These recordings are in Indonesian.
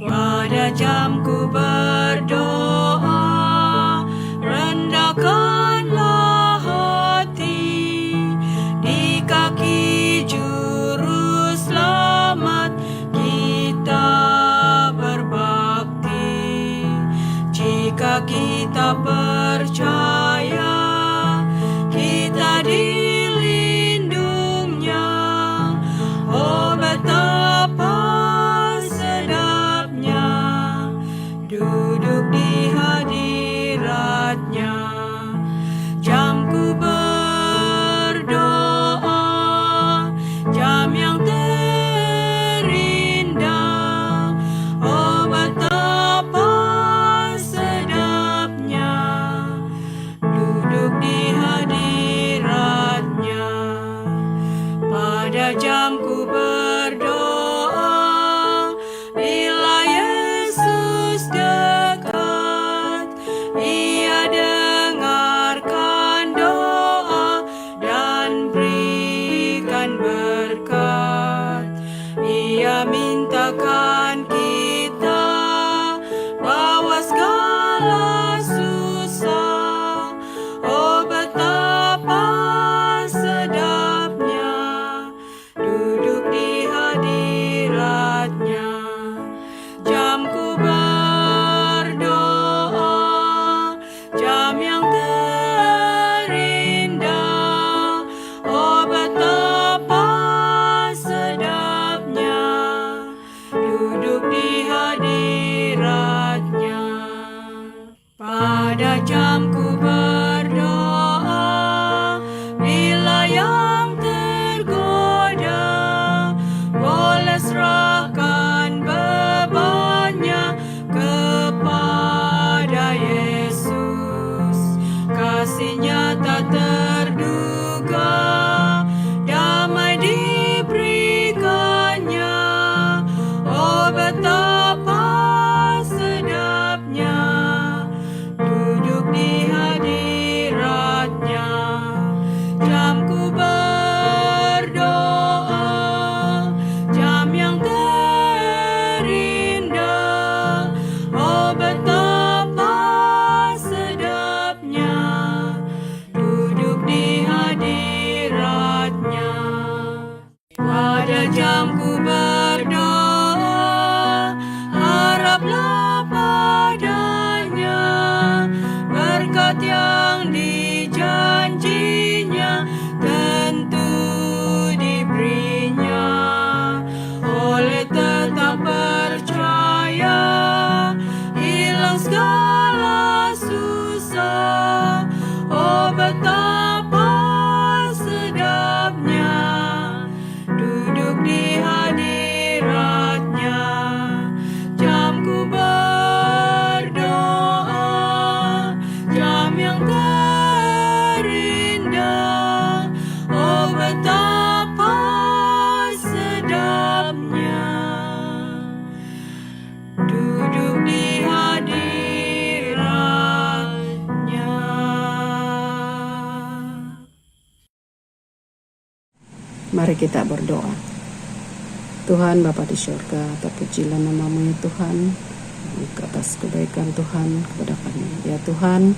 Pada jamku berdoa, rendahkanlah hati di kaki juru selamat kita berbakti. Jika kita percaya, kita dilindungnya. Oh, betapa duduk di hadiratnya. Jamku berdoa, jam yang terindah. Oh, betapa sedapnya duduk di hadiratnya. Pada jamku berdoa, bila Yesus dekat, Ia dengarkan doa dan berikan berkat. Ia mintakan kita bawa segala susah. Oh, betapa sedapnya duduk di hadiratnya. Jamku berdoa, jam yang terindah. Oh, betapa sedapnya duduk di hadiratnya. Pada jamku berdoa, bila yang tergoda, boleh serahkan bebannya kepada Yesus. Kasih-Nya tak terduga, damai diberikannya. Oh, betapa sedapnya duduk di hadiratnya. Jamku berdoa, jam yang terindah. Oh, betapa sedapnya duduk di hadiratnya. Pada jamku berdoa, haraplah padanya berkat yang dijanjinya tentu diberinya. Oleh tetap percaya, hilang segala susah. Oh, betapa sedapnya duduk di hadiratnya. Jamku berdoa, jam yang terindah. Oh, betapa sedapnya duduk di hadiratnya. Mari kita berdoa. Tuhan Bapa di surga, terpujilah nama-Mu ya Tuhan, atas kebaikan Tuhan kepada kami. Ya Tuhan,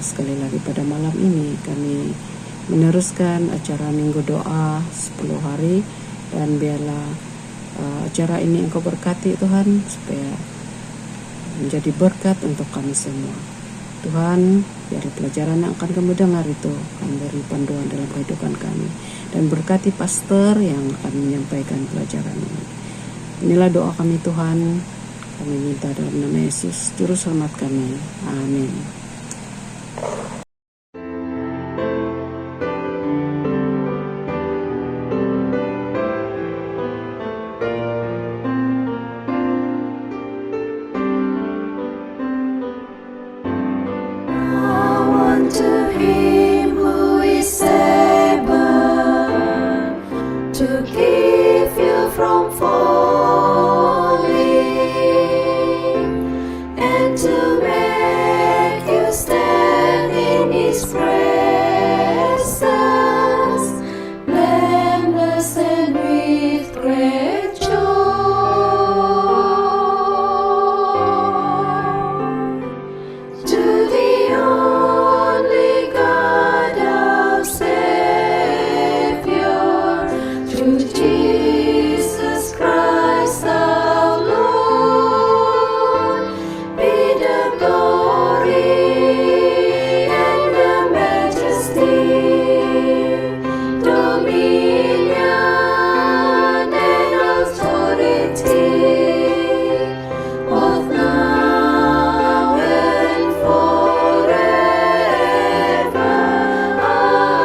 sekali lagi pada malam ini kami meneruskan acara Minggu Doa 10 hari, dan biarlah acara ini Engkau berkati Tuhan, supaya menjadi berkat untuk kami semua. Tuhan, biar pelajaran yang akan kami dengar itu akan beri panduan dalam kehidupan kami, dan berkati pastor yang akan menyampaikan pelajaran ini. Inilah doa kami Tuhan, kami minta dalam nama Yesus, Juru Selamat kami. Amin. and with great joy to the only God our Savior, through Jesus Christ our Lord, be the glory and the majesty, dominion and authority, both now and forever.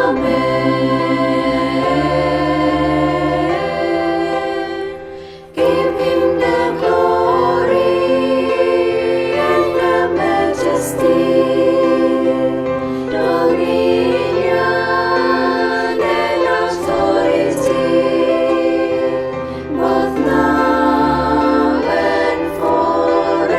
Amen. Give him the glory and the majesty, dominion and authority, both now and forever.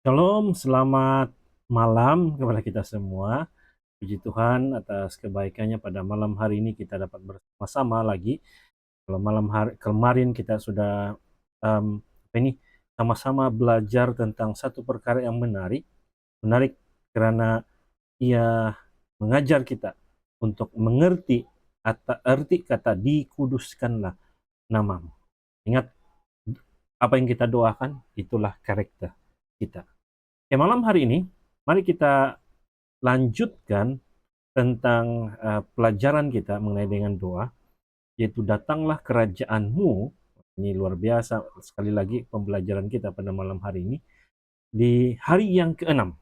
Shalom, selamat malam kepada kita semua. Puji Tuhan atas kebaikannya pada malam hari ini kita dapat bersama-sama lagi. Kalau malam hari kemarin kita sudah sama-sama belajar tentang satu perkara yang menarik karena ia mengajar kita untuk mengerti arti kata dikuduskanlah namamu. Ingat apa yang kita doakan, itulah karakter kita. Malam hari ini, mari kita lanjutkan tentang pelajaran kita mengenai dengan doa, yaitu datanglah kerajaanmu. Ini luar biasa, sekali lagi pembelajaran kita pada malam hari ini, di hari yang ke-6.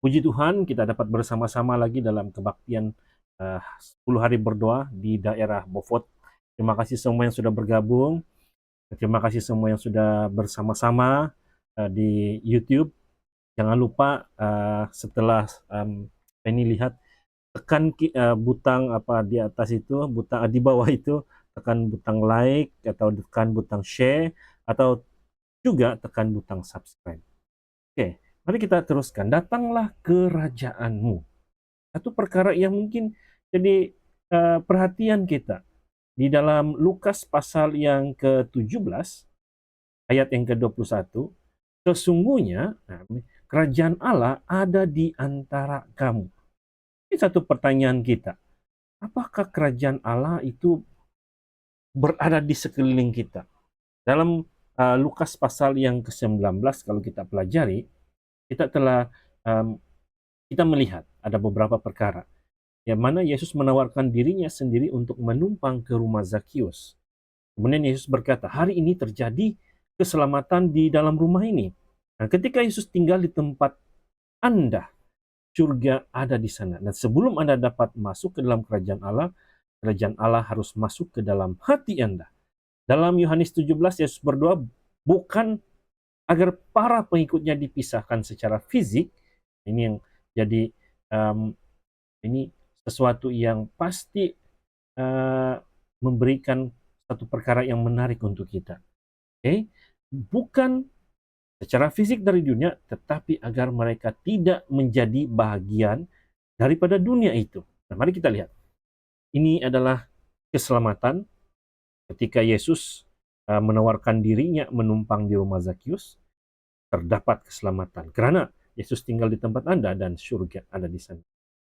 Puji Tuhan, kita dapat bersama-sama lagi dalam kebaktian 10 hari berdoa di daerah Beaufort. Terima kasih semua yang sudah bergabung, terima kasih semua yang sudah bersama-sama di YouTube. Jangan lupa setelah ini lihat, tekan butang apa di atas itu, butang di bawah itu, tekan butang like atau tekan butang share atau juga tekan butang subscribe. Oke, mari kita teruskan. Datanglah kerajaanmu. Satu perkara yang mungkin jadi perhatian kita di dalam Lukas pasal yang ke-17 ayat yang ke-21, sesungguhnya kerajaan Allah ada di antara kamu. Ini satu pertanyaan kita. Apakah kerajaan Allah itu berada di sekeliling kita? Dalam Lukas pasal yang ke-19 kalau kita pelajari, kita telah kita melihat ada beberapa perkara yang mana Yesus menawarkan dirinya sendiri untuk menumpang ke rumah Zakius. Kemudian Yesus berkata, hari ini terjadi keselamatan di dalam rumah ini. Nah, ketika Yesus tinggal di tempat Anda, surga ada di sana. Dan sebelum Anda dapat masuk ke dalam kerajaan Allah harus masuk ke dalam hati Anda. Dalam Yohanes 17, Yesus berdoa bukan agar para pengikutnya dipisahkan secara fisik. Ini yang jadi ini sesuatu yang pasti memberikan satu perkara yang menarik untuk kita. Bukan secara fisik dari dunia, tetapi agar mereka tidak menjadi bagian daripada dunia itu. Nah, mari kita lihat. Ini adalah keselamatan ketika Yesus menawarkan dirinya menumpang di rumah Zakius, terdapat keselamatan. Karena Yesus tinggal di tempat Anda dan surga ada di sana.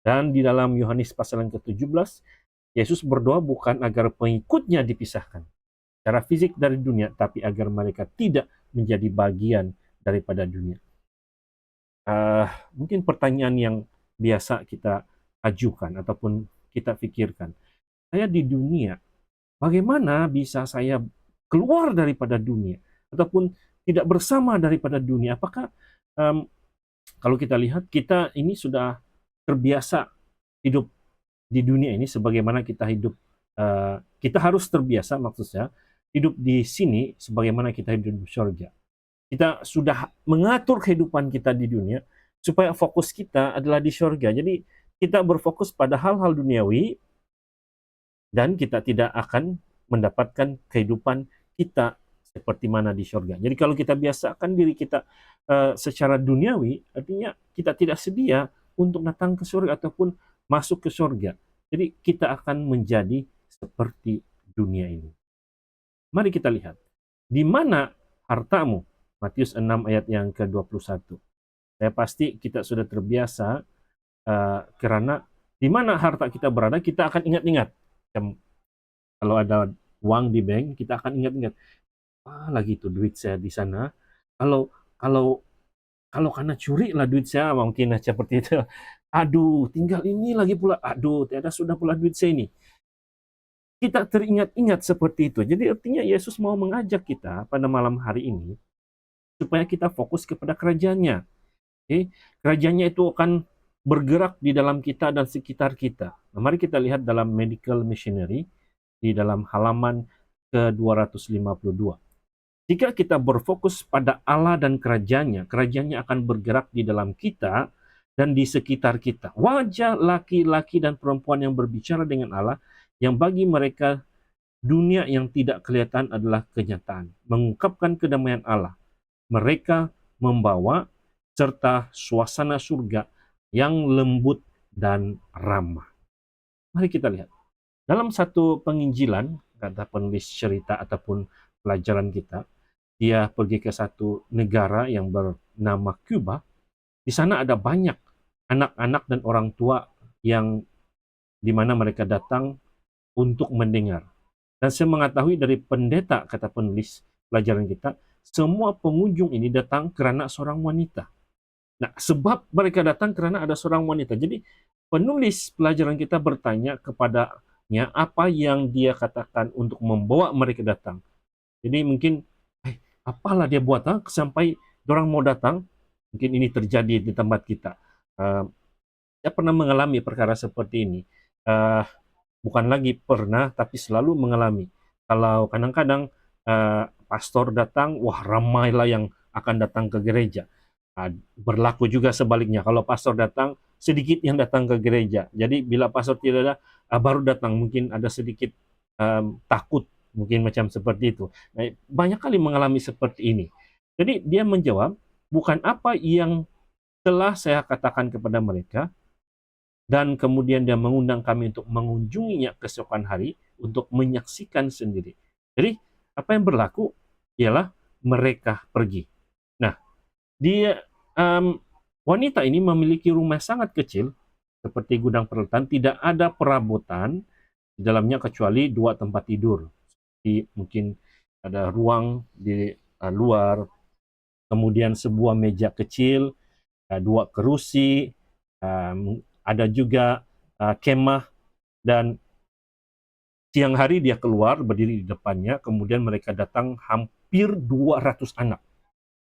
Dan di dalam Yohanes pasal yang ke-17, Yesus berdoa bukan agar pengikutnya dipisahkan secara fisik dari dunia, tapi agar mereka tidak menjadi bagian daripada dunia. Mungkin pertanyaan yang biasa kita ajukan ataupun kita pikirkan, saya di dunia, bagaimana bisa saya keluar daripada dunia ataupun tidak bersama daripada dunia? Apakah kalau kita lihat kita ini sudah terbiasa hidup di dunia ini sebagaimana kita hidup, kita harus terbiasa maksudnya hidup di sini sebagaimana kita hidup di surga. Kita sudah mengatur kehidupan kita di dunia supaya fokus kita adalah di surga. Jadi kita berfokus pada hal-hal duniawi dan kita tidak akan mendapatkan kehidupan kita seperti mana di surga. Jadi kalau kita biasakan diri kita secara duniawi, artinya kita tidak sedia untuk datang ke surga ataupun masuk ke surga. Jadi kita akan menjadi seperti dunia ini. Mari kita lihat, di mana hartamu? Matius 6 ayat yang ke-21. Saya pasti kita sudah terbiasa karena di mana harta kita berada, kita akan ingat-ingat. Kalau ada uang di bank, kita akan ingat-ingat. Lagi tuh duit saya di sana. Kalau karena curi lah duit saya, mungkin seperti itu. Aduh, tinggal ini lagi pula. Aduh, tiada sudah pula duit saya ini. Kita teringat-ingat seperti itu. Jadi artinya Yesus mau mengajak kita pada malam hari ini supaya kita fokus kepada kerajaannya. Okay? Kerajaannya itu akan bergerak di dalam kita dan sekitar kita. Nah, mari kita lihat dalam Medical Missionary di dalam halaman ke-252. Jika kita berfokus pada Allah dan kerajaannya, kerajaannya akan bergerak di dalam kita dan di sekitar kita. Wajah laki-laki dan perempuan yang berbicara dengan Allah, yang bagi mereka dunia yang tidak kelihatan adalah kenyataan. Mengungkapkan kedamaian Allah. Mereka membawa serta suasana surga yang lembut dan ramah. Mari kita lihat. Dalam satu penginjilan, kata penulis cerita ataupun pelajaran kita, dia pergi ke satu negara yang bernama Cuba. Di sana ada banyak anak-anak dan orang tua yang di mana mereka datang untuk mendengar. Dan saya mengetahui dari pendeta, kata penulis pelajaran kita, semua pengunjung ini datang karena seorang wanita. Nah, sebab mereka datang karena ada seorang wanita. Jadi, penulis pelajaran kita bertanya kepadanya apa yang dia katakan untuk membawa mereka datang. Jadi mungkin, apalah dia buat sampai orang mau datang? Mungkin ini terjadi di tempat kita. Saya pernah mengalami perkara seperti ini. Bukan lagi pernah, tapi selalu mengalami. Kalau kadang-kadang pastor datang, wah ramailah yang akan datang ke gereja. Berlaku juga sebaliknya. Kalau pastor datang, sedikit yang datang ke gereja. Jadi bila pastor tidak ada, baru datang. Mungkin ada sedikit takut, mungkin macam seperti itu. Nah, banyak kali mengalami seperti ini. Jadi dia menjawab, bukan apa yang telah saya katakan kepada mereka, dan kemudian dia mengundang kami untuk mengunjunginya keesokan hari untuk menyaksikan sendiri. Jadi apa yang berlaku ialah mereka pergi. Nah, dia wanita ini memiliki rumah sangat kecil seperti gudang peralatan, tidak ada perabotan di dalamnya kecuali 2 tempat tidur. Jadi mungkin ada ruang di luar, kemudian sebuah meja kecil, 2 kerusi, ada juga kemah, dan siang hari dia keluar berdiri di depannya, kemudian mereka datang hampir 200 anak.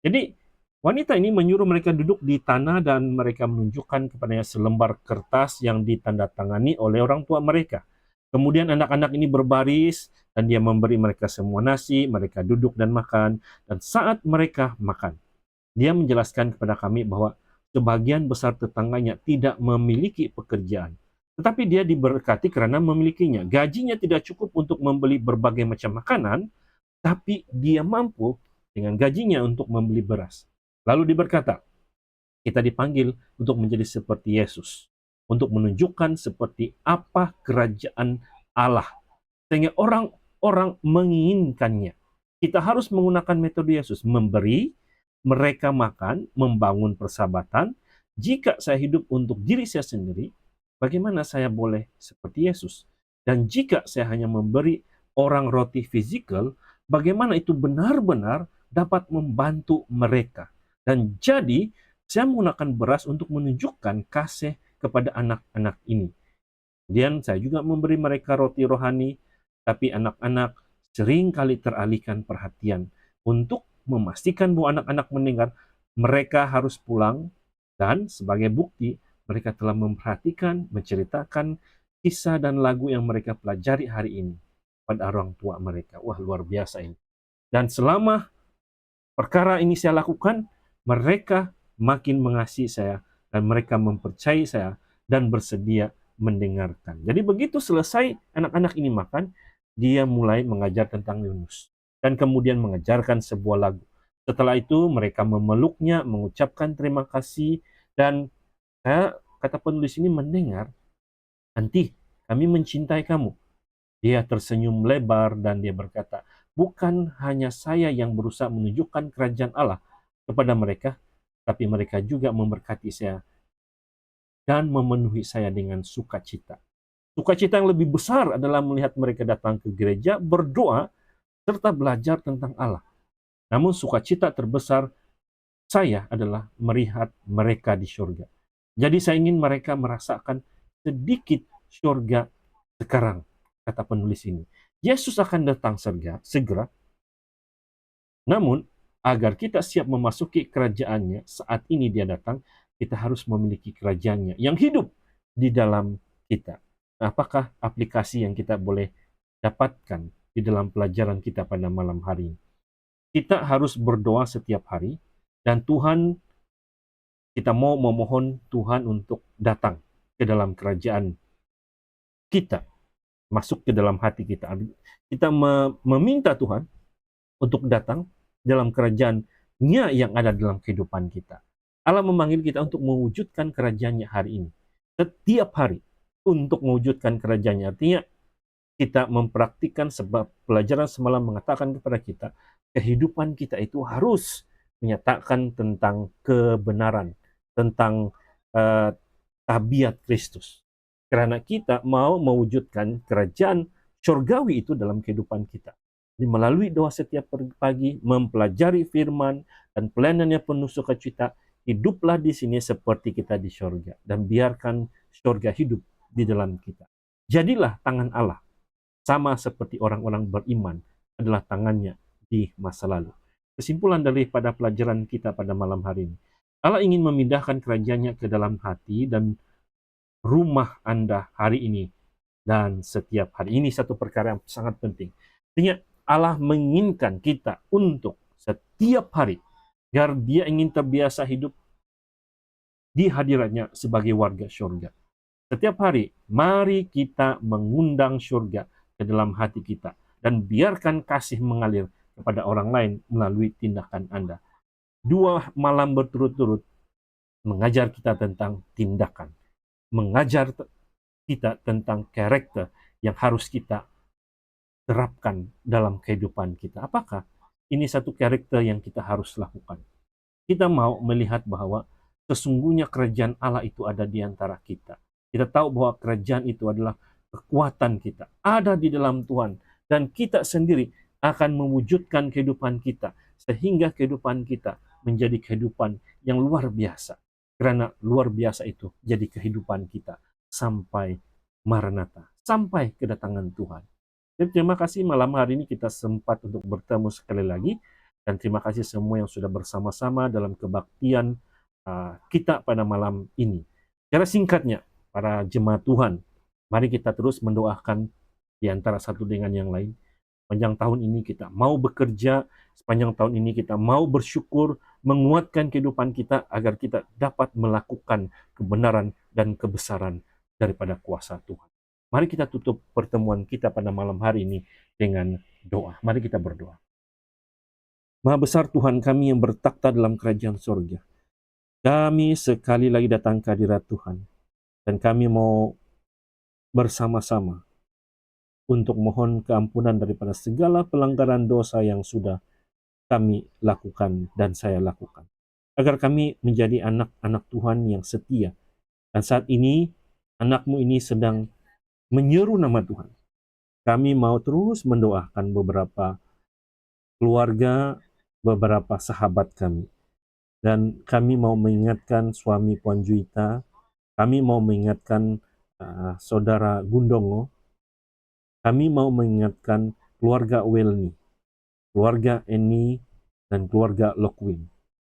Jadi wanita ini menyuruh mereka duduk di tanah dan mereka menunjukkan kepadanya selembar kertas yang ditandatangani oleh orang tua mereka. Kemudian anak-anak ini berbaris dan dia memberi mereka semua nasi, mereka duduk dan makan, dan saat mereka makan, dia menjelaskan kepada kami bahwa sebagian besar tetangganya tidak memiliki pekerjaan. Tetapi dia diberkati karena memilikinya. Gajinya tidak cukup untuk membeli berbagai macam makanan, tapi dia mampu dengan gajinya untuk membeli beras. Lalu dia berkata, kita dipanggil untuk menjadi seperti Yesus, untuk menunjukkan seperti apa kerajaan Allah, sehingga orang-orang menginginkannya. Kita harus menggunakan metode Yesus, memberi, mereka makan, membangun persahabatan. Jika saya hidup untuk diri saya sendiri, bagaimana saya boleh seperti Yesus? Dan jika saya hanya memberi orang roti fisikal, bagaimana itu benar-benar dapat membantu mereka? Dan jadi, saya menggunakan beras untuk menunjukkan kasih kepada anak-anak ini. Kemudian saya juga memberi mereka roti rohani, tapi anak-anak sering kali teralihkan perhatian. Untuk memastikan bahwa anak-anak mendengar, mereka harus pulang, dan sebagai bukti mereka telah memperhatikan, menceritakan kisah dan lagu yang mereka pelajari hari ini pada orang tua mereka. Wah, luar biasa ini. Dan selama perkara ini saya lakukan, mereka makin mengasihi saya dan mereka mempercayai saya dan bersedia mendengarkan. Jadi begitu selesai anak-anak ini makan, dia mulai mengajar tentang Yunus dan kemudian mengajarkan sebuah lagu. Setelah itu mereka memeluknya, mengucapkan terima kasih, dan saya, kata penulis ini, mendengar, "Anti, kami mencintai kamu." Dia tersenyum lebar dan dia berkata, "Bukan hanya saya yang berusaha menunjukkan kerajaan Allah kepada mereka, tapi mereka juga memberkati saya dan memenuhi saya dengan sukacita." Sukacita yang lebih besar adalah melihat mereka datang ke gereja, berdoa, serta belajar tentang Allah. Namun sukacita terbesar saya adalah melihat mereka di surga. Jadi saya ingin mereka merasakan sedikit surga sekarang, kata penulis ini. Yesus akan datang segera, namun agar kita siap memasuki kerajaannya saat ini dia datang, kita harus memiliki kerajaannya yang hidup di dalam kita. Nah, apakah aplikasi yang kita boleh dapatkan di dalam pelajaran kita pada malam hari ini? Kita harus berdoa setiap hari, dan kita mau memohon Tuhan untuk datang ke dalam kerajaan kita, masuk ke dalam hati kita. Kita meminta Tuhan untuk datang dalam kerajaan-Nya yang ada dalam kehidupan kita. Allah memanggil kita untuk mewujudkan kerajaan-Nya hari ini. Setiap hari untuk mewujudkan kerajaan-Nya. Artinya kita mempraktikkan, sebab pelajaran semalam mengatakan kepada kita, kehidupan kita itu harus menyatakan tentang kebenaran, tentang tabiat Kristus. Karena kita mau mewujudkan kerajaan surgawi itu dalam kehidupan kita. Jadi melalui doa setiap pagi, mempelajari firman, dan pelayanannya penuh sukacita, hiduplah di sini seperti kita di surga, dan biarkan surga hidup di dalam kita. Jadilah tangan Allah, sama seperti orang-orang beriman adalah tangannya di masa lalu. Kesimpulan daripada pelajaran kita pada malam hari ini, Allah ingin memindahkan kerajaannya ke dalam hati dan rumah Anda hari ini dan setiap hari. Ini satu perkara yang sangat penting. Artinya Allah menginginkan kita untuk setiap hari, agar dia ingin terbiasa hidup di hadiratnya sebagai warga surga. Setiap hari, mari kita mengundang surga ke dalam hati kita, dan biarkan kasih mengalir kepada orang lain melalui tindakan Anda. 2 malam berturut-turut mengajar kita tentang tindakan, mengajar kita tentang karakter yang harus kita terapkan dalam kehidupan kita. Apakah ini satu karakter yang kita harus lakukan? Kita mau melihat bahwa sesungguhnya kerajaan Allah itu ada di antara kita. Kita tahu bahwa kerajaan itu adalah kekuatan kita, ada di dalam Tuhan, dan kita sendiri akan mewujudkan kehidupan kita, sehingga kehidupan kita menjadi kehidupan yang luar biasa. Karena luar biasa itu jadi kehidupan kita sampai Maranatha, sampai kedatangan Tuhan. Jadi terima kasih malam hari ini kita sempat untuk bertemu sekali lagi, dan terima kasih semua yang sudah bersama-sama dalam kebaktian kita pada malam ini. Secara singkatnya, para jemaat Tuhan, mari kita terus mendoakan di antara satu dengan yang lain. Sepanjang tahun ini kita mau bekerja, sepanjang tahun ini kita mau bersyukur, menguatkan kehidupan kita agar kita dapat melakukan kebenaran dan kebesaran daripada kuasa Tuhan. Mari kita tutup pertemuan kita pada malam hari ini dengan doa. Mari kita berdoa. Maha besar Tuhan kami yang bertakhta dalam kerajaan surga, kami sekali lagi datang ke hadirat Tuhan, dan kami mau bersama-sama untuk mohon keampunan daripada segala pelanggaran dosa yang sudah kami lakukan dan saya lakukan, agar kami menjadi anak-anak Tuhan yang setia. Dan saat ini anak-Mu ini sedang menyeru nama Tuhan. Kami mau terus mendoakan beberapa keluarga, beberapa sahabat kami, dan kami mau mengingatkan suami Puan Juwita, kami mau mengingatkan Saudara Gundongo, kami mau mengingatkan keluarga Welni, keluarga Eni, dan keluarga Lokwin.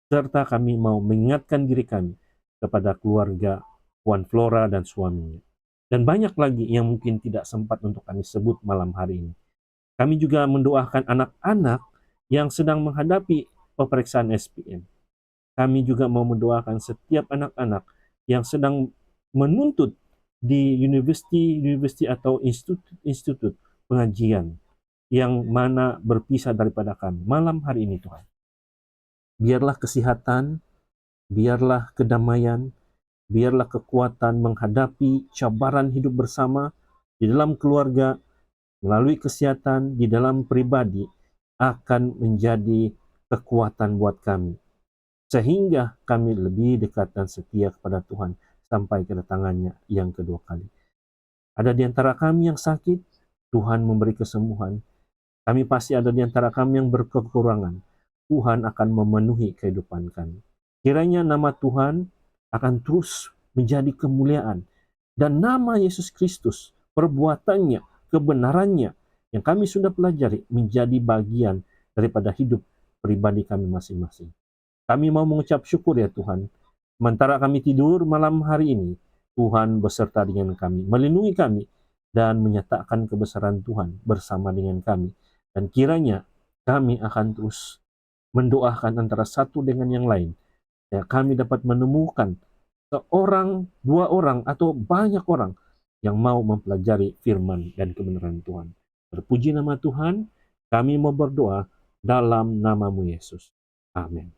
Serta kami mau mengingatkan diri kami kepada keluarga Puan Flora dan suaminya. Dan banyak lagi yang mungkin tidak sempat untuk kami sebut malam hari ini. Kami juga mendoakan anak-anak yang sedang menghadapi pemeriksaan SPM. Kami juga mau mendoakan setiap anak-anak yang sedang menuntut di universiti atau institut pengajian yang mana berpisah daripada kami malam hari ini, Tuhan. Biarlah kesehatan, biarlah kedamaian, biarlah kekuatan menghadapi cabaran hidup bersama di dalam keluarga, melalui kesehatan di dalam pribadi akan menjadi kekuatan buat kami. Sehingga kami lebih dekat dan setia kepada Tuhan sampai kedatangannya yang kedua kali. Ada di antara kami yang sakit, Tuhan memberi kesembuhan. Kami pasti ada di antara kami yang berkekurangan. Tuhan akan memenuhi kehidupan kami. Kiranya nama Tuhan akan terus menjadi kemuliaan. Dan nama Yesus Kristus, perbuatannya, kebenarannya yang kami sudah pelajari menjadi bagian daripada hidup pribadi kami masing-masing. Kami mau mengucap syukur ya Tuhan. Sementara kami tidur malam hari ini, Tuhan beserta dengan kami, melindungi kami, dan menyatakan kebesaran Tuhan bersama dengan kami. Dan kiranya kami akan terus mendoakan antara satu dengan yang lain. Ya, kami dapat menemukan seorang, dua orang, atau banyak orang yang mau mempelajari firman dan kebenaran Tuhan. Terpuji nama Tuhan, kami mau berdoa dalam nama-Mu Yesus. Amin.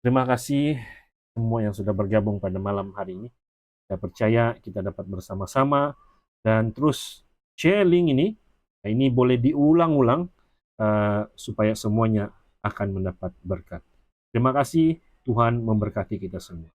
Terima kasih semua yang sudah bergabung pada malam hari ini. Saya percaya kita dapat bersama-sama dan terus share link ini. Ini boleh diulang-ulang supaya semuanya akan mendapat berkat. Terima kasih, Tuhan memberkati kita semua.